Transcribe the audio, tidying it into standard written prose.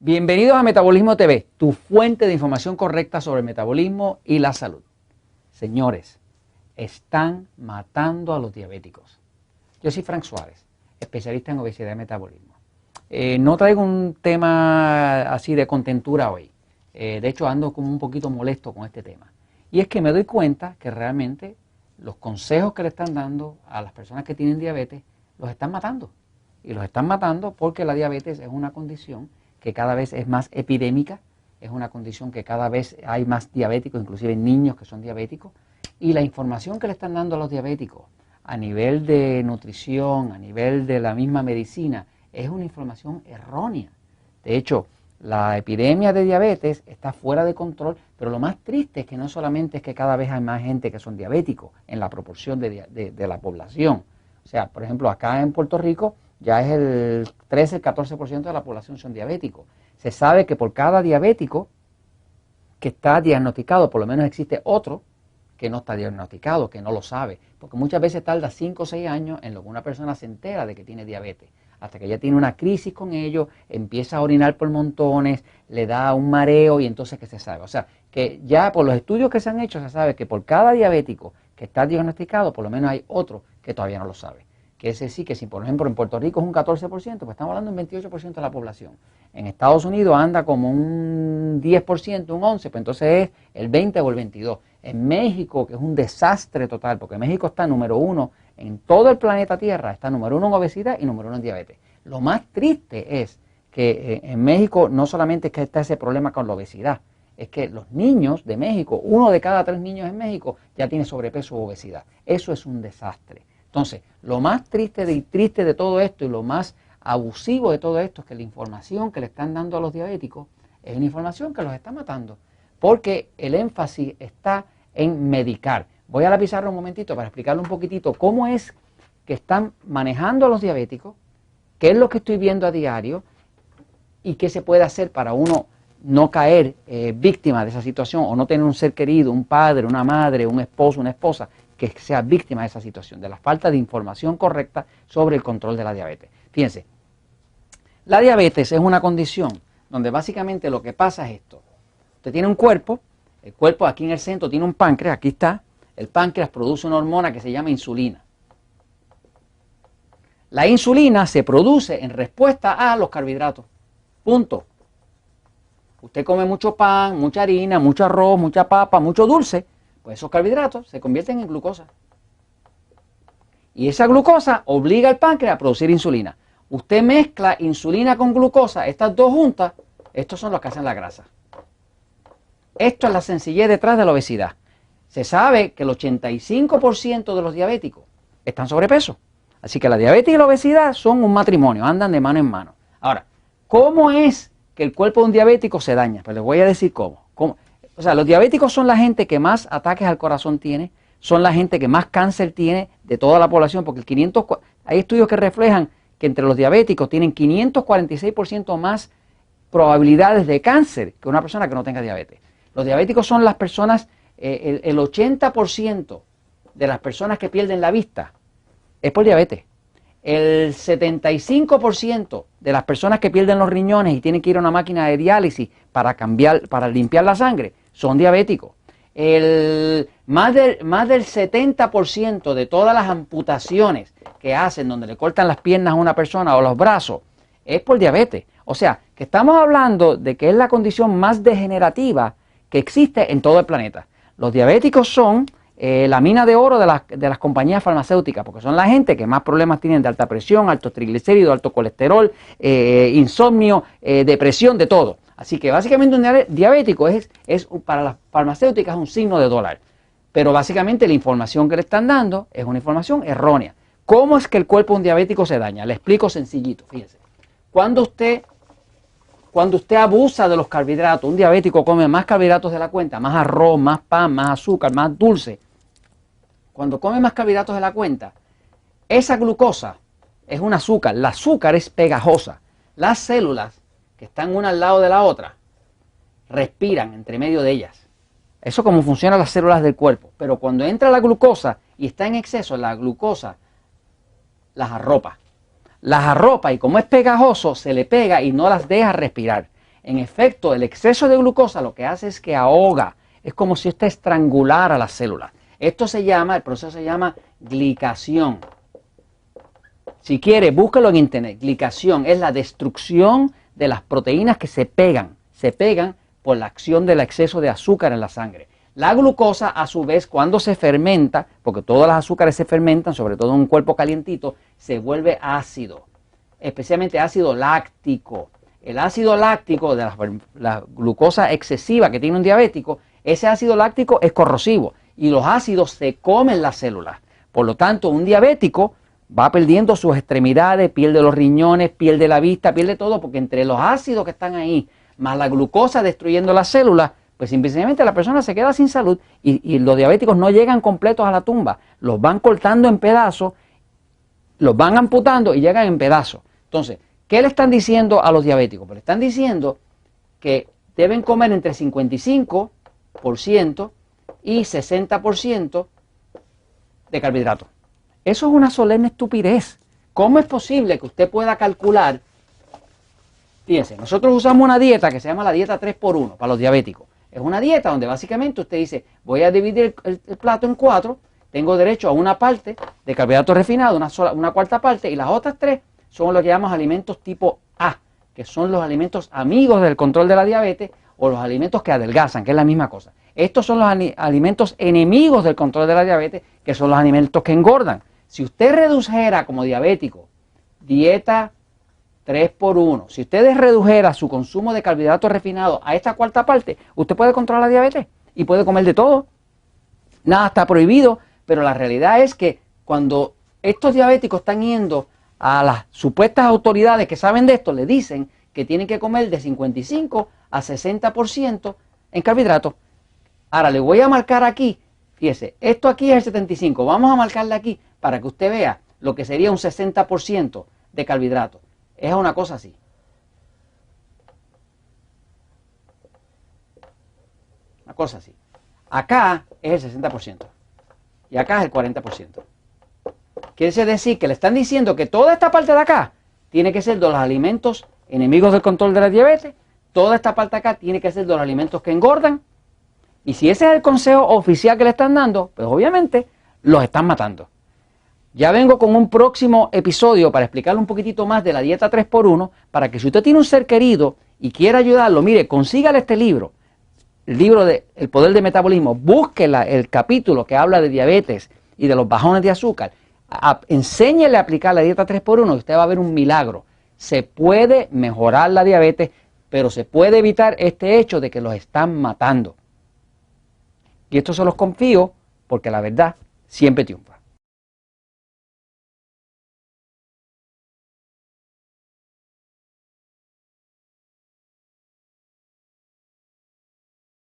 Bienvenidos a Metabolismo TV, tu fuente de información correcta sobre el metabolismo y la salud. Señores, están matando a los diabéticos. Yo soy Frank Suárez, especialista en obesidad y metabolismo. No traigo un tema así de contentura hoy. De hecho, ando como un poquito molesto con este tema. Y es que me doy cuenta que realmente los consejos que le están dando a las personas que tienen diabetes los están matando. Y los están matando porque la diabetes es una condición que cada vez es más epidémica, es una condición que cada vez hay más diabéticos, inclusive niños que son diabéticos, y la información que le están dando a los diabéticos a nivel de nutrición, a nivel de la misma medicina, es una información errónea. De hecho, la epidemia de diabetes está fuera de control, pero lo más triste es que no solamente es que cada vez hay más gente que son diabéticos en la proporción de la población. O sea, por ejemplo, acá en Puerto Rico ya es el 13, el 14% de la población son diabéticos. Se sabe que por cada diabético que está diagnosticado, por lo menos existe otro que no está diagnosticado, que no lo sabe. Porque muchas veces tarda 5 o 6 años en lo que una persona se entera de que tiene diabetes. Hasta que ya tiene una crisis con ello, empieza a orinar por montones, le da un mareo y entonces que se sabe. O sea, que ya por los estudios que se han hecho se sabe que por cada diabético que está diagnosticado, por lo menos hay otro que todavía no lo sabe. Que es decir, que si por ejemplo en Puerto Rico es un 14%, pues estamos hablando de un 28% de la población. En Estados Unidos anda como un 10%, un 11%, pues entonces es el 20 o el 22%. En México, que es un desastre total, porque México está número 1 en todo el planeta Tierra, está número 1 en obesidad y número 1 en diabetes. Lo más triste es que en México no solamente es que está ese problema con la obesidad, es que los niños de México, 1 de cada 3 niños en México ya tiene sobrepeso o obesidad. Eso es un desastre. Entonces, lo más triste de todo esto y lo más abusivo de todo esto es que la información que le están dando a los diabéticos es una información que los está matando, porque el énfasis está en medicar. Voy a la pizarra un momentito para explicarle un poquitito cómo es que están manejando a los diabéticos, qué es lo que estoy viendo a diario y qué se puede hacer para uno no caer víctima de esa situación o no tener un ser querido, un padre, una madre, un esposo, una esposa que sea víctima de esa situación, de la falta de información correcta sobre el control de la diabetes. Fíjense, la diabetes es una condición donde básicamente lo que pasa es esto. Usted tiene un cuerpo, el cuerpo aquí en el centro tiene un páncreas, aquí está, el páncreas produce una hormona que se llama insulina. La insulina se produce en respuesta a los carbohidratos, punto. Usted come mucho pan, mucha harina, mucho arroz, mucha papa, mucho dulce, pues esos carbohidratos se convierten en glucosa. Y esa glucosa obliga al páncreas a producir insulina. Usted mezcla insulina con glucosa, estas dos juntas, estos son los que hacen la grasa. Esto es la sencillez detrás de la obesidad. Se sabe que el 85% de los diabéticos están sobrepeso. Así que la diabetes y la obesidad son un matrimonio, andan de mano en mano. Ahora, ¿cómo es que el cuerpo de un diabético se daña? Pues les voy a decir cómo. O sea, los diabéticos son la gente que más ataques al corazón tiene, son la gente que más cáncer tiene de toda la población, porque hay estudios que reflejan que entre los diabéticos tienen 546% más probabilidades de cáncer que una persona que no tenga diabetes. Los diabéticos son las personas, el 80% de las personas que pierden la vista es por diabetes. El 75% de las personas que pierden los riñones y tienen que ir a una máquina de diálisis para limpiar la sangre son diabéticos. Más del 70% de todas las amputaciones que hacen donde le cortan las piernas a una persona o los brazos es por diabetes. O sea, que estamos hablando de que es la condición más degenerativa que existe en todo el planeta. Los diabéticos son la mina de oro de las compañías farmacéuticas, porque son la gente que más problemas tienen de alta presión, altos triglicéridos, alto colesterol, insomnio, depresión, de todo. Así que básicamente un diabético es para las farmacéuticas un signo de dólar. Pero básicamente la información que le están dando es una información errónea. ¿Cómo es que el cuerpo de un diabético se daña? Le explico sencillito, fíjense. Cuando usted abusa de los carbohidratos, un diabético come más carbohidratos de la cuenta, más arroz, más pan, más azúcar, más dulce. Cuando come más carbohidratos de la cuenta, esa glucosa es un azúcar. La azúcar es pegajosa. Las células que están una al lado de la otra respiran entre medio de ellas. Eso es como funcionan las células del cuerpo. Pero cuando entra la glucosa y está en exceso, la glucosa las arropa. Las arropa y como es pegajoso, se le pega y no las deja respirar. En efecto, el exceso de glucosa lo que hace es que ahoga. Es como si usted estrangulara las células. Esto se llama, el proceso se llama glicación. Si quiere, búsquelo en internet. Glicación es la destrucción de las proteínas que se pegan por la acción del exceso de azúcar en la sangre. La glucosa, a su vez, cuando se fermenta, porque todas las azúcares se fermentan, sobre todo en un cuerpo calientito, se vuelve ácido, especialmente ácido láctico. El ácido láctico de la glucosa excesiva que tiene un diabético, ese ácido láctico es corrosivo y los ácidos se comen las células. Por lo tanto, un diabético va perdiendo sus extremidades, pierde los riñones, pierde la vista, pierde todo, porque entre los ácidos que están ahí, más la glucosa destruyendo las células, pues simplemente la persona se queda sin salud y los diabéticos no llegan completos a la tumba. Los van cortando en pedazos, los van amputando y llegan en pedazos. Entonces, ¿qué le están diciendo a los diabéticos? Pues le están diciendo que deben comer entre 55% y 60% de carbohidratos. Eso es una solemne estupidez. ¿Cómo es posible que usted pueda calcular? Fíjense, nosotros usamos una dieta que se llama la dieta 3x1 para los diabéticos. Es una dieta donde básicamente usted dice, voy a dividir el plato en 4, tengo derecho a una parte de carbohidratos refinados, una cuarta parte, y las otras 3 son lo que llamamos alimentos tipo A, que son los alimentos amigos del control de la diabetes o los alimentos que adelgazan, que es la misma cosa. Estos son los alimentos enemigos del control de la diabetes, que son los alimentos que engordan. Si usted redujera como diabético dieta 3x1, si usted redujera su consumo de carbohidratos refinados a esta cuarta parte, usted puede controlar la diabetes y puede comer de todo. Nada está prohibido, pero la realidad es que cuando estos diabéticos están yendo a las supuestas autoridades que saben de esto, le dicen que tienen que comer de 55 a 60% en carbohidratos. Ahora le voy a marcar aquí, fíjese, esto aquí es el 75, vamos a marcarle aquí para que usted vea lo que sería un 60% de carbohidratos. Es una cosa así. Una cosa así. Acá es el 60% y acá es el 40%. Quiere decir que le están diciendo que toda esta parte de acá tiene que ser de los alimentos enemigos del control de la diabetes, toda esta parte de acá tiene que ser de los alimentos que engordan, y si ese es el consejo oficial que le están dando, pues obviamente los están matando. Ya vengo con un próximo episodio para explicarle un poquitito más de la dieta 3x1, para que si usted tiene un ser querido y quiere ayudarlo, mire, consígale este libro, el libro de El Poder del Metabolismo, busque el capítulo que habla de diabetes y de los bajones de azúcar, enséñele a aplicar la dieta 3x1 y usted va a ver un milagro. Se puede mejorar la diabetes, pero se puede evitar este hecho de que los están matando. Y esto se los confío porque la verdad siempre triunfa.